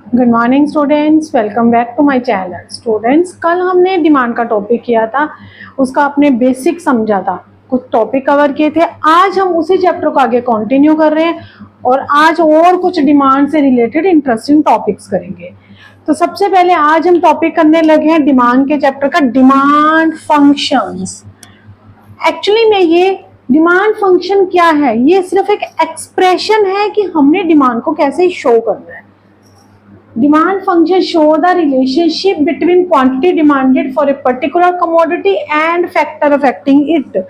Good morning students, welcome back to my channel. Students, कल हमने demand का topic किया था, उसका आपने बेसिक समझा था, कुछ टॉपिक कवर किए थे। आज हम उसी चैप्टर को आगे कंटिन्यू कर रहे हैं और आज और कुछ डिमांड से रिलेटेड इंटरेस्टिंग टॉपिक्स करेंगे। तो सबसे पहले आज हम टॉपिक करने लगे हैं डिमांड के चैप्टर का, डिमांड फंक्शंस। एक्चुअली में ये डिमांड फंक्शन क्या है? ये सिर्फ एक एक्सप्रेशन है कि हमने डिमांड को कैसे शो करना है। Demand function show the relationship between quantity demanded for a particular commodity and factor affecting it.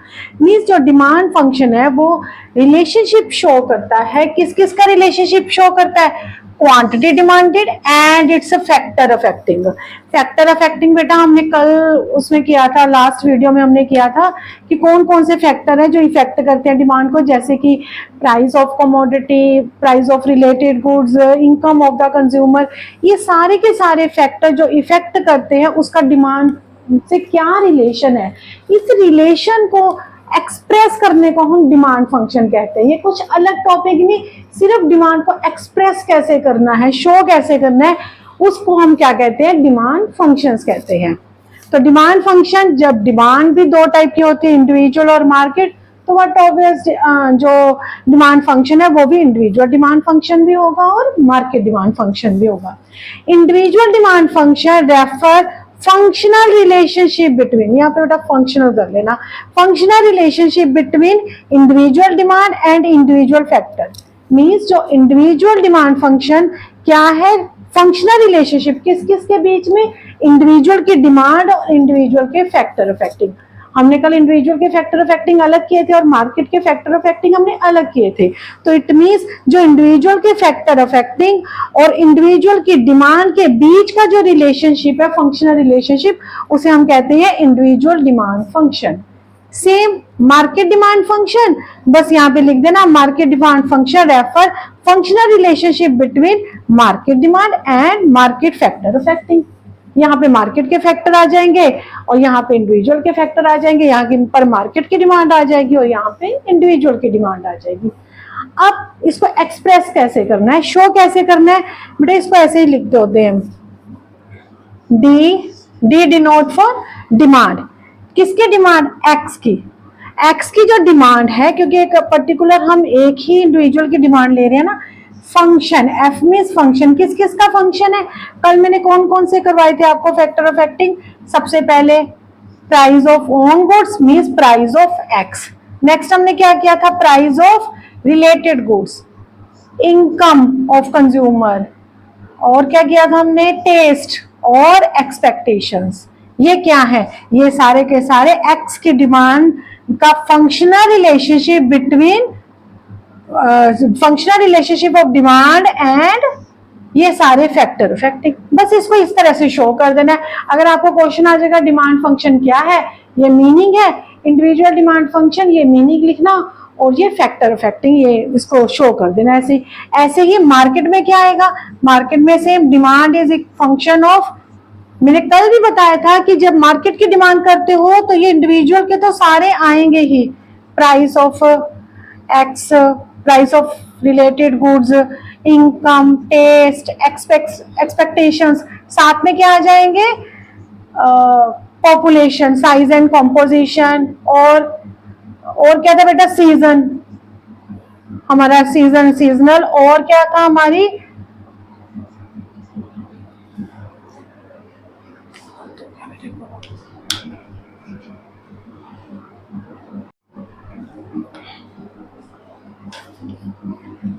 Means जो demand function है वो relationship show करता है। किस किस का relationship show करता है? Quantity demanded and it's a factor affecting. Factor affecting बेटा हमने कल उसमें किया था, लास्ट वीडियो में हमने किया था कि कौन कौन से फैक्टर है जो इफेक्ट करते हैं डिमांड को, जैसे कि price of commodity, price of related goods, income of the consumer. ये सारे के सारे फैक्टर जो इफेक्ट करते हैं उसका डिमांड से क्या रिलेशन है, इस रिलेशन को एक्सप्रेस करने को हम डिमांड फंक्शन कहते हैं। ये कुछ अलग टॉपिक नहीं, सिर्फ डिमांड को एक्सप्रेस कैसे करना है, शो कैसे करना है, उसको हम क्या कहते हैं? डिमांड फंक्शंस कहते हैं। तो डिमांड फंक्शन, जब डिमांड भी दो टाइप की होती है, इंडिविजुअल और मार्केट, तो व्हाट ऑब्वियस जो डिमांड फंक्शन है वो भी इंडिविजुअल डिमांड फंक्शन भी होगा और मार्केट डिमांड फंक्शन भी होगा। Individual demand function refer functional relationship between, यहाँ पे बेटा फंक्शनल कर लेना, functional relationship between individual demand and individual factor. Means जो इंडिविजुअल डिमांड फंक्शन क्या है? फंक्शनल रिलेशनशिप किस किस के बीच में? इंडिविजुअल की डिमांड और इंडिविजुअल के फैक्टर अफेक्टिंग। हमने कल इंडिविजुअल के फैक्टर अफेक्टिंग अलग किए थे और मार्केट के फैक्टर अफेक्टिंग हमने अलग किए थे। तो इट मींस जो इंडिविजुअल के फैक्टर अफेक्टिंग और इंडिविजुअल की डिमांड के बीच का जो रिलेशनशिप है, फंक्शनल रिलेशनशिप, उसे हम कहते हैं individual demand function. Same market demand function, बस यहाँ पे लिख देना market demand function refer functional relationship between market demand and market factor affecting. यहाँ पे मार्केट के फैक्टर आ जाएंगे और यहाँ पे इंडिविजुअल के फैक्टर आ जाएंगे, यहाँ के पर मार्केट की डिमांड आ जाएगी और यहाँ पे इंडिविजुअल की डिमांड आ जाएगी। अब इसको एक्सप्रेस कैसे करना है, शो कैसे करना है बेटा? इसको ऐसे ही लिख देते हैं, डी डिनोट फॉर डिमांड। किसकी डिमांड? एक्स की। एक्स की जो डिमांड है, क्योंकि एक पर्टिकुलर हम एक ही इंडिविजुअल की डिमांड ले रहे हैं ना, फंक्शन एफ मींस फंक्शन। किस किस का फंक्शन है? कल मैंने कौन कौन से करवाए थे आपको फैक्टर अफेक्टिंग? सबसे पहले price of own goods means price of x. Next हमने क्या किया था? Price of related goods, income of consumer, और क्या किया था हमने? टेस्ट और एक्सपेक्टेशंस। ये क्या है? ये सारे के सारे एक्स की डिमांड का functional relationship between functional relationship of demand and ये सारे फैक्टर अफेक्टिंग। बस इसको इस तरह से शो कर देना है। अगर आपको क्वेश्चन आ जाएगा डिमांड फंक्शन क्या है, ये मीनिंग है, इंडिविजुअल डिमांड फंक्शन ये मीनिंग लिखना और ये फैक्टर अफेक्टिंग, ये इसको शो कर देना। ऐसे ही मार्केट में क्या आएगा? मार्केट में same demand is a function of, मैंने कल भी बताया था कि जब मार्केट की डिमांड करते हो तो ये इंडिविजुअल के तो सारे आएंगे ही, price of X, price of related goods, income, taste, expectations, साथ में क्या आ जाएंगे? पॉपुलेशन, साइज एंड कॉम्पोजिशन, और क्या था बेटा? सीजन, हमारा सीजन, सीजनल, और क्या था हमारी?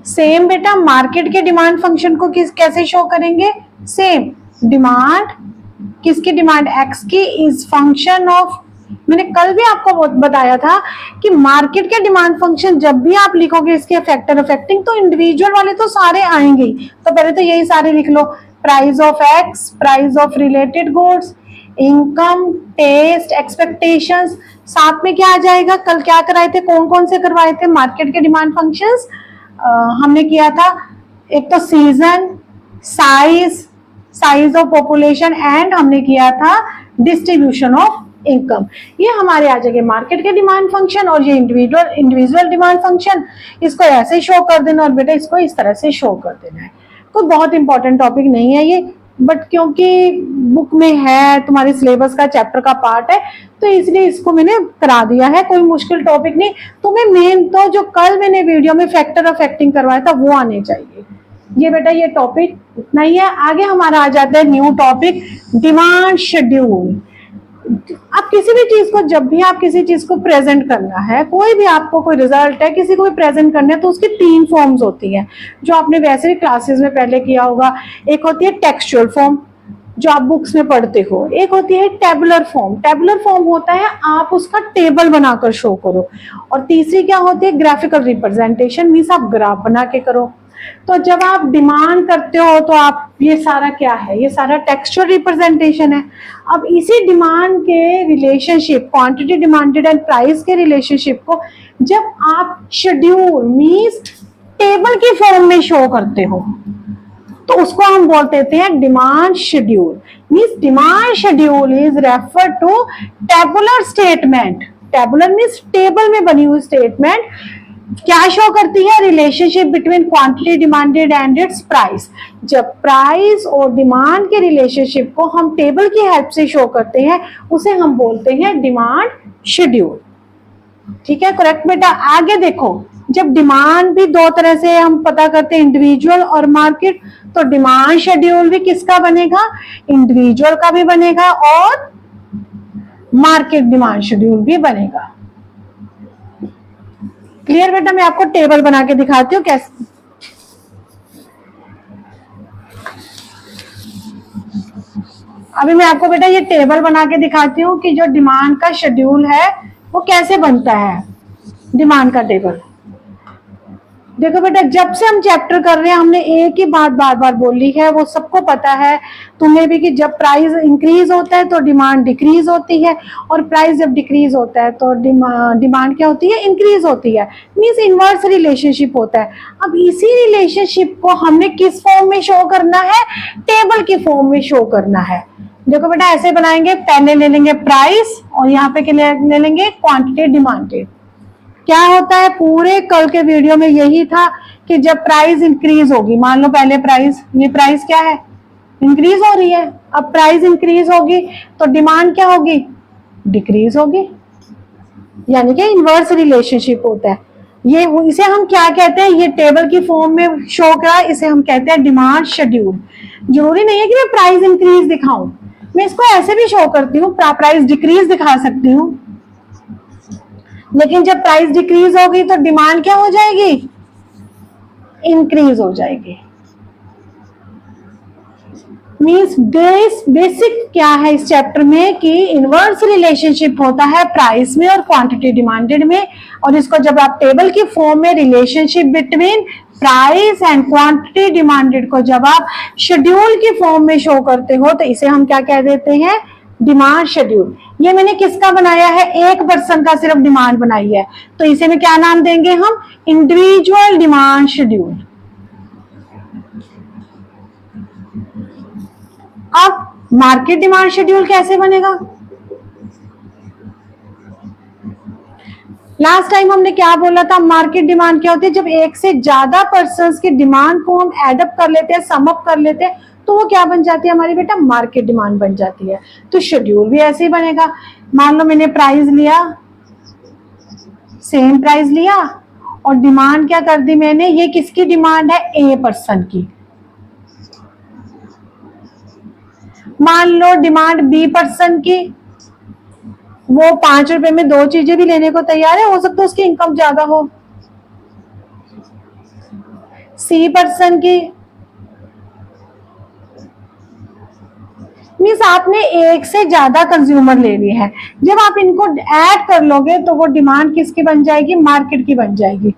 सेम बेटा मार्केट के डिमांड फंक्शन को कैसे शो करेंगे? सेम डिमांड, किसकी डिमांड? एक्स की, इज फंक्शन ऑफ, मैंने कल भी आपको बताया था कि मार्केट के डिमांड फंक्शन जब भी आप लिखोगे इसके फैक्टर अफेक्टिंग, तो इंडिविजुअल वाले तो सारे आएंगे ही। तो पहले तो यही सारे लिख लो, price of X, price of related goods, income, taste, expectations, साथ में क्या आ जाएगा? कल क्या कराए थे, कौन कौन से करवाए थे मार्केट के डिमांड फंक्शंस? हमने किया था एक तो season, size, size of population, and हमने किया था डिस्ट्रीब्यूशन ऑफ इनकम। ये हमारे आ जाएंगे मार्केट के डिमांड फंक्शन और ये इंडिविजुअल डिमांड फंक्शन। इसको ऐसे शो कर देना और बेटा इसको इस तरह से शो कर देना है। कोई बहुत इंपॉर्टेंट टॉपिक नहीं है ये, बट क्योंकि बुक में है, तुम्हारे सिलेबस का चैप्टर का पार्ट है, तो इसलिए इसको मैंने करा दिया है। कोई मुश्किल टॉपिक नहीं, तुम्हें मेन तो जो कल मैंने वीडियो में फैक्टर ऑफ एक्टिंग करवाया था वो आने चाहिए। ये बेटा ये टॉपिक इतना ही है। आगे हमारा आ जाता है न्यू टॉपिक, डिमांड शेड्यूल। आप किसी भी चीज को, जब भी आप किसी चीज को प्रेजेंट करना है, कोई भी आपको कोई रिजल्ट है किसी को भी प्रेजेंट करना है, तो उसकी 3 फॉर्म्स होती हैं जो आपने वैसे भी क्लासेस में पहले किया होगा। एक होती है टेक्सचुअल फॉर्म जो आप बुक्स में पढ़ते हो, एक होती है टेबुलर फॉर्म। टेबुलर फॉर्म होता है आप उसका टेबल बनाकर शो करो, और तीसरी क्या होती है, ग्राफिकल रिप्रेजेंटेशन, मीन्स आप ग्राफ बना के करो। तो जब आप डिमांड करते हो तो आप, ये सारा क्या है, ये सारा टेक्सचुअल रिप्रेजेंटेशन है। अब इसी डिमांड के relationship, quantity demanded and price के रिलेशनशिप को जब आप शेड्यूल मीन्स टेबल की फॉर्म में शो करते हो, तो उसको हम बोल देते हैं demand schedule. Means demand schedule is refer to tabular statement. Tabular means table में बनी हुई स्टेटमेंट क्या शो करती है, relationship between quantity demanded and its price. जब प्राइस और डिमांड के रिलेशनशिप को हम टेबल की हेल्प से शो करते हैं, उसे हम बोलते हैं डिमांड शेड्यूल। ठीक है, करेक्ट बेटा। आगे देखो, जब डिमांड भी 2 तरह से हम पता करते हैं, इंडिविजुअल और मार्केट, तो डिमांड शेड्यूल भी किसका बनेगा, इंडिविजुअल का भी बनेगा और मार्केट डिमांड शेड्यूल भी बनेगा। क्लियर बेटा। मैं आपको टेबल बना के दिखाती हूँ कैसे। अभी मैं आपको बेटा ये टेबल बना के दिखाती हूँ कि जो डिमांड का शेड्यूल है वो कैसे बनता है, डिमांड का टेबल। देखो बेटा, जब से हम चैप्टर कर रहे हैं हमने एक ही बात बार बार बोली है, वो सबको पता है, तुम्हें भी, कि जब प्राइस इंक्रीज होता है तो डिमांड डिक्रीज होती है, और प्राइस जब डिक्रीज होता है तो डिमांड क्या होती है, इंक्रीज होती है। मींस इनवर्स रिलेशनशिप होता है। अब इसी रिलेशनशिप को हमने किस फॉर्म में शो करना है, टेबल की फॉर्म में शो करना है। देखो बेटा, ऐसे बनाएंगे, पहले ले लेंगे प्राइस और यहाँ पे ले लेंगे क्वांटिटी डिमांडेड। क्या होता है, पूरे कल के वीडियो में यही था कि जब प्राइस इंक्रीज होगी, मान लो पहले प्राइस, ये प्राइस क्या है, इंक्रीज हो रही है, अब प्राइस इंक्रीज होगी तो डिमांड क्या होगी, डिक्रीज होगी। यानी कि इनवर्स रिलेशनशिप होता है ये। इसे हम क्या कहते हैं, ये टेबल की फॉर्म में शो करा, इसे हम कहते हैं डिमांड शेड्यूल। जरूरी नहीं है कि मैं प्राइस इंक्रीज दिखाऊं, मैं इसको ऐसे भी शो करती हूँ, प्राइस डिक्रीज दिखा सकती हूँ, लेकिन जब प्राइस डिक्रीज होगी तो डिमांड क्या हो जाएगी, इंक्रीज हो जाएगी। मींस बेसिक क्या है इस चैप्टर में कि इनवर्स रिलेशनशिप होता है प्राइस में और क्वांटिटी डिमांडेड में, और इसको जब आप टेबल की फॉर्म में relationship between price and quantity demanded को जब आप शेड्यूल की फॉर्म में शो करते हो, तो इसे हम क्या कह देते हैं, डिमांड शेड्यूल। ये मैंने किसका बनाया है, एक पर्सन का सिर्फ डिमांड बनाई है, तो इसे में क्या नाम देंगे हम, इंडिविजुअल डिमांड शेड्यूल। अब मार्केट डिमांड शेड्यूल कैसे बनेगा, लास्ट टाइम हमने क्या बोला था, मार्केट डिमांड क्या होती है, जब एक से ज्यादा पर्संस की डिमांड को हम एडअप कर लेते हैं, सम अप कर लेते हैं, तो वो क्या बन जाती है हमारी बेटा, मार्केट डिमांड बन जाती है। तो शेड्यूल भी ऐसे ही बनेगा। मान लो मैंने प्राइस लिया, सेम प्राइस लिया, और डिमांड क्या कर दी मैंने, ये किसकी डिमांड है, ए पर्सन की। मान लो डिमांड बी पर्सन की, वो 5 रुपए में 2 चीजें भी लेने को तैयार है, हो सकता है उसकी इनकम ज्यादा हो। सी पर्सन की, मीन्स आपने एक से ज्यादा कंज्यूमर ले लिए हैं, जब आप इनको ऐड कर लोगे तो वो डिमांड किसकी बन जाएगी, मार्केट की बन जाएगी।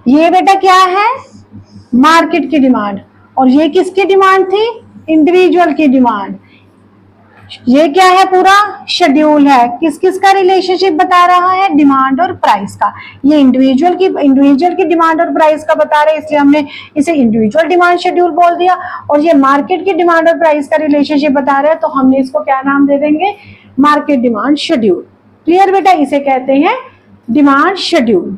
ये बेटा क्या है, मार्केट की डिमांड, और ये किसकी डिमांड थी, इंडिविजुअल की डिमांड। ये क्या है, पूरा शेड्यूल है, किस किस का रिलेशनशिप बता रहा है, डिमांड और प्राइस का। ये इंडिविजुअल की डिमांड और प्राइस का बता रहे हैं, इसलिए हमने इसे इंडिविजुअल डिमांड शेड्यूल बोल दिया। और ये मार्केट की डिमांड और प्राइस का रिलेशनशिप बता रहे हैं, तो हमने इसको क्या नाम दे देंगे, मार्केट डिमांड शेड्यूल। क्लियर बेटा, इसे कहते हैं डिमांड शेड्यूल।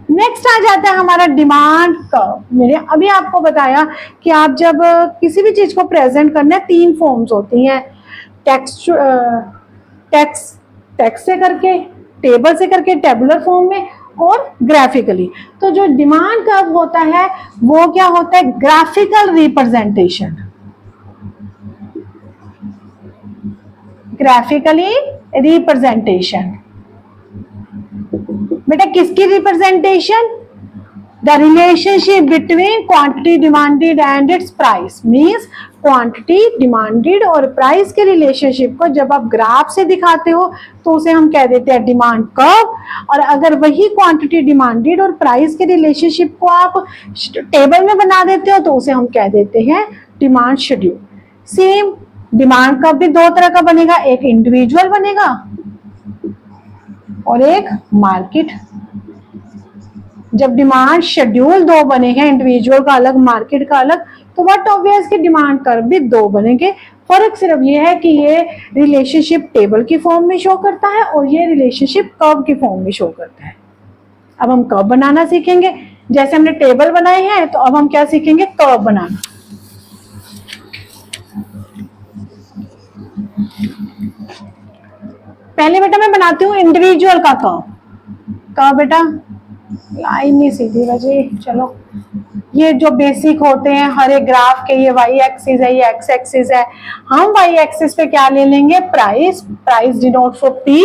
नेक्स्ट आ जाता है हमारा डिमांड कर्व। मैंने अभी आपको बताया कि आप जब किसी भी चीज को प्रेजेंट करना है, 3 फॉर्म्स होती हैं, टेक्स्ट टेक्स्ट से करके, टेबल से करके, टेबुलर फॉर्म में, और ग्राफिकली। तो जो डिमांड कर्व होता है वो क्या होता है, ग्राफिकल रिप्रेजेंटेशन। ग्राफिकली रिप्रेजेंटेशन बेटा किसकी representation, the relationship between quantity demanded and its price. Means quantity demanded और प्राइस के रिलेशनशिप को जब आप ग्राफ से दिखाते हो तो उसे हम कह देते हैं डिमांड कर्व। और अगर वही क्वांटिटी डिमांडेड और प्राइस के रिलेशनशिप को आप टेबल में बना देते हो तो उसे हम कह देते हैं demand schedule. Same demand curve भी 2 तरह का बनेगा, एक इंडिविजुअल बनेगा और एक मार्केट। जब डिमांड शेड्यूल 2 बने हैं, इंडिविजुअल का अलग, मार्केट का अलग, तो व्हाट ऑब्वियस कि डिमांड कर्व भी 2 बनेंगे। फर्क सिर्फ ये है कि ये रिलेशनशिप टेबल की फॉर्म में शो करता है और ये रिलेशनशिप कर्व की फॉर्म में शो करता है। अब हम कर्व बनाना सीखेंगे, जैसे हमने टेबल बनाए हैं तो अब हम क्या सीखेंगे, कर्व बनाना। पहले बेटा मैं बनाती हूँ इंडिविजुअल का कर्व बेटा, लाइन नहीं सीधी बची, चलो ये जो बेसिक होते हैं हर एक ग्राफ के, ये वाई एक्सिस है, ये एक्स एक्सिस है। हम वाई एक्सिस पे क्या ले लेंगे, price. Price denote for P,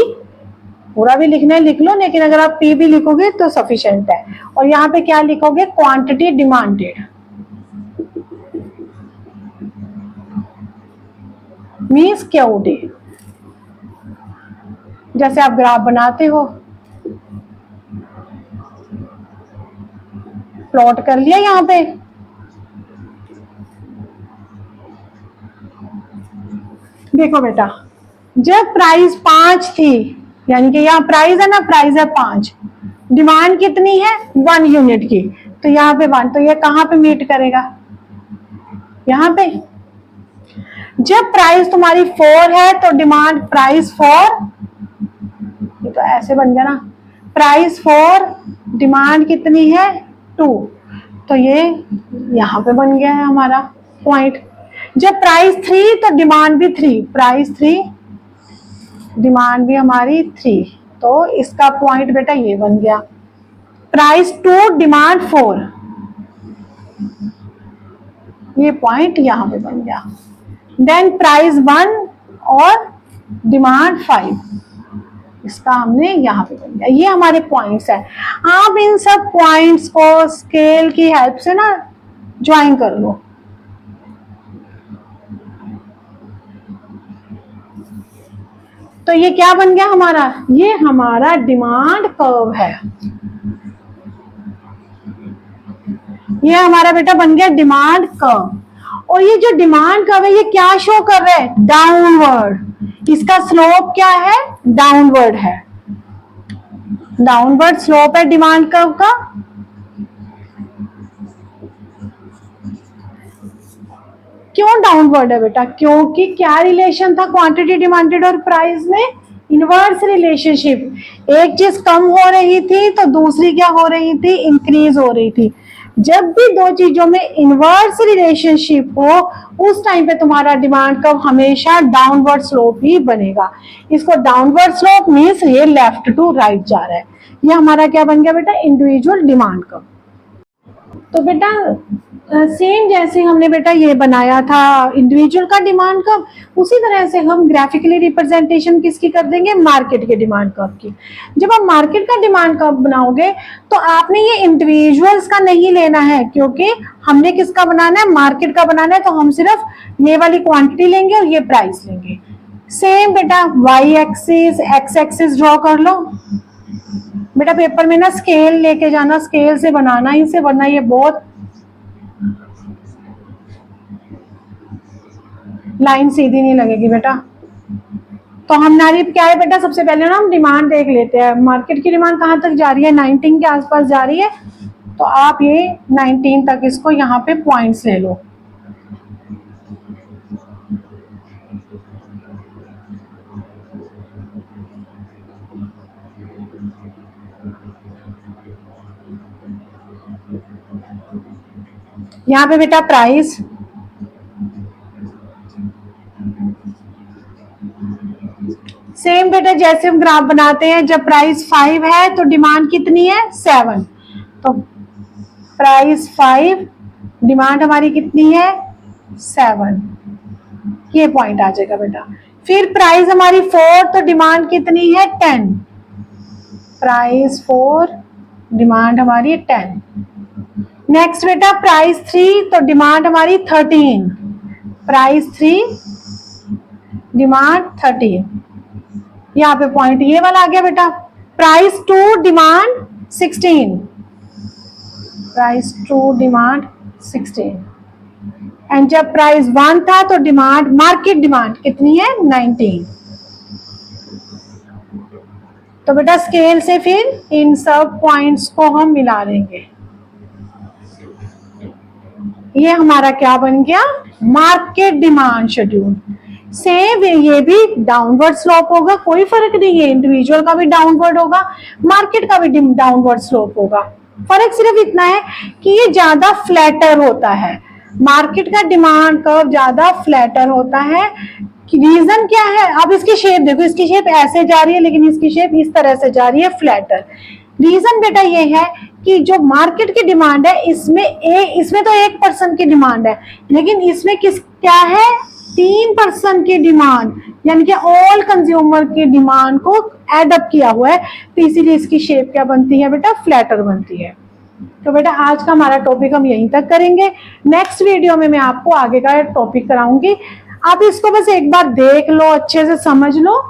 पूरा भी लिखना है लिख लो, लेकिन अगर आप पी भी लिखोगे तो सफिशिएंट है। और यहाँ पे क्या लिखोगे, क्वांटिटी डिमांडेड, मीन्स क्यूडी। जैसे आप ग्राफ बनाते हो, प्लॉट कर लिया यहाँ पे, देखो बेटा जब प्राइस 5 थी, यानी कि यहाँ प्राइस है ना, प्राइस है 5, डिमांड कितनी है 1 यूनिट की, तो यहाँ पे 1, तो ये कहाँ पे मीट करेगा, यहाँ पे। जब प्राइस तुम्हारी 4 है तो डिमांड प्राइस 4, ये तो ऐसे बन गया ना, प्राइस 4, डिमांड कितनी है 2, तो ये यहाँ पे बन गया है हमारा पॉइंट। जब प्राइस 3 तो डिमांड भी 3, प्राइस 3, डिमांड भी हमारी 3, तो इसका पॉइंट बेटा ये बन गया। प्राइस 2, डिमांड 4, ये पॉइंट यहाँ पे बन गया। देन प्राइस 1 और डिमांड 5, इसका हमने यहाँ पे बन गया। ये हमारे पॉइंट्स हैं। आप इन सब पॉइंट्स को स्केल की हेल्प से ना ज्वाइन कर लो। तो ये क्या बन गया हमारा, ये हमारा डिमांड कर्व है। ये हमारा बेटा बन गया डिमांड कर्व। और ये जो डिमांड कर्व है ये क्या शो कर रहा है, डाउनवर्ड। इसका स्लोप क्या है, डाउनवर्ड है, डाउनवर्ड स्लोप है डिमांड कर्व का। क्यों डाउनवर्ड है बेटा, क्योंकि क्या रिलेशन था क्वांटिटी डिमांडेड और प्राइस में, इनवर्स रिलेशनशिप। एक चीज कम हो रही थी तो दूसरी क्या हो रही थी, इंक्रीज हो रही थी। जब भी 2 चीजों में इनवर्स रिलेशनशिप हो उस टाइम पे तुम्हारा डिमांड कर्व हमेशा डाउनवर्ड स्लोप ही बनेगा। इसको डाउनवर्ड स्लोप मीन्स ये लेफ्ट टू राइट जा रहा है। ये हमारा क्या बन गया बेटा, इंडिविजुअल डिमांड कर्व। तो बेटा सेम जैसे हमने बेटा ये बनाया था इंडिविजुअल का डिमांड कर्व, उसी तरह से हम ग्राफिकली रिप्रेजेंटेशन किसकी कर देंगे, मार्केट के डिमांड कर्व की। जब आप मार्केट का डिमांड कर्व बनाओगे तो आपने ये इंडिविजुअल्स का नहीं लेना है, क्योंकि हमने किसका बनाना है, मार्केट का बनाना है। तो हम सिर्फ ये वाली क्वांटिटी लेंगे और ये प्राइस लेंगे। सेम बेटा Y axis, X axis draw कर लो। बेटा पेपर में ना स्केल लेके जाना, स्केल से बनाना इसे, वरना ये बहुत लाइन सीधी नहीं लगेगी बेटा। तो हमारी क्या है बेटा, सबसे पहले ना हम डिमांड देख लेते हैं। मार्केट की डिमांड कहाँ तक जा रही है, 19 के आसपास जा रही है। तो आप ये 19 तक इसको यहाँ पे पॉइंट्स ले लो। यहाँ पे बेटा प्राइस सेम बेटा जैसे हम ग्राफ बनाते हैं, जब प्राइस 5 है तो डिमांड कितनी है 7। तो प्राइस 5, डिमांड हमारी कितनी है 7, ये पॉइंट आ जाएगा बेटा। फिर प्राइस हमारी 4 तो डिमांड कितनी है 10। प्राइस 4, डिमांड हमारी 10। नेक्स्ट बेटा प्राइस 3 तो डिमांड हमारी 13। Price 3, demand 13। यहाँ पे पॉइंट ये वाला आ गया बेटा। Price 2, demand 16। Price 2, demand 16। And जब प्राइस 1 था तो डिमांड, मार्केट डिमांड कितनी है 19। तो बेटा स्केल से फिर इन सब पॉइंट्स को हम मिला लेंगे। ये हमारा क्या बन गया, मार्केट डिमांड शेड्यूल। सेम ये भी डाउनवर्ड स्लोप होगा, कोई फर्क नहीं है, इंडिविजुअल का भी डाउनवर्ड होगा, मार्केट का भी डाउनवर्ड स्लोप होगा। फर्क सिर्फ इतना है कि ये ज्यादा फ्लैटर होता है, मार्केट का डिमांड कर्व ज्यादा फ्लैटर होता है। रीजन क्या है, अब इसकी शेप देखो, इसकी शेप ऐसे जा रही है लेकिन इसकी शेप इस तरह से जा रही है, फ्लैटर। रीजन बेटा ये है कि जो मार्केट की डिमांड है इसमें तो 1% की डिमांड है, लेकिन इसमें क्या है 3% की डिमांड, यानी कि ऑल कंज्यूमर की डिमांड को एड अप किया हुआ है। तो इसीलिए इसकी शेप क्या बनती है बेटा, फ्लैटर बनती है। तो बेटा आज का हमारा टॉपिक हम यहीं तक करेंगे। नेक्स्ट वीडियो में मैं आपको आगे का टॉपिक कराऊंगी। आप इसको बस एक बार देख लो, अच्छे से समझ लो,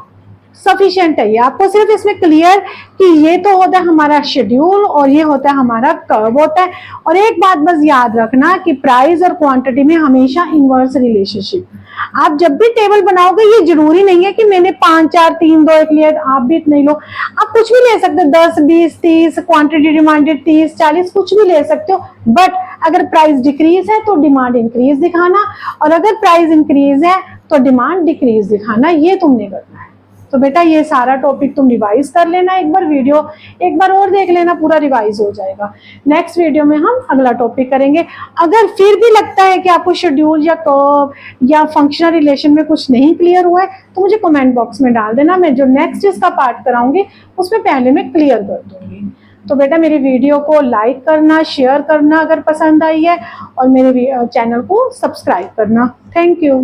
सफिशिएंट है ये। आपको सिर्फ इसमें क्लियर कि ये तो होता है हमारा शेड्यूल और ये होता है हमारा कर्व होता है। और एक बात बस याद रखना कि प्राइस और क्वांटिटी में हमेशा इनवर्स रिलेशनशिप। आप जब भी टेबल बनाओगे, ये जरूरी नहीं है कि मैंने 5 4 3 2 1 लिया, आप भी इतने लो, आप कुछ भी ले सकते हो, 10 20 30, क्वांटिटी डिमांडेड 30 40, कुछ भी ले सकते हो। बट अगर प्राइस डिक्रीज है तो डिमांड इंक्रीज दिखाना, और अगर प्राइस इंक्रीज है तो डिमांड डिक्रीज दिखाना, ये तुमने करना है। तो बेटा ये सारा टॉपिक तुम रिवाइज कर लेना, एक बार वीडियो एक बार और देख लेना, पूरा रिवाइज हो जाएगा। नेक्स्ट वीडियो में हम अगला टॉपिक करेंगे। अगर फिर भी लगता है कि आपको शेड्यूल या कर्व या फंक्शनल रिलेशन में कुछ नहीं क्लियर हुआ है तो मुझे कमेंट बॉक्स में डाल देना, मैं जो नेक्स्ट इसका पार्ट कराऊंगी उसमें पहले मैं क्लियर कर दूंगी। तो बेटा मेरी वीडियो को लाइक करना, शेयर करना अगर पसंद आई है, और मेरे चैनल को सब्सक्राइब करना। Thank you.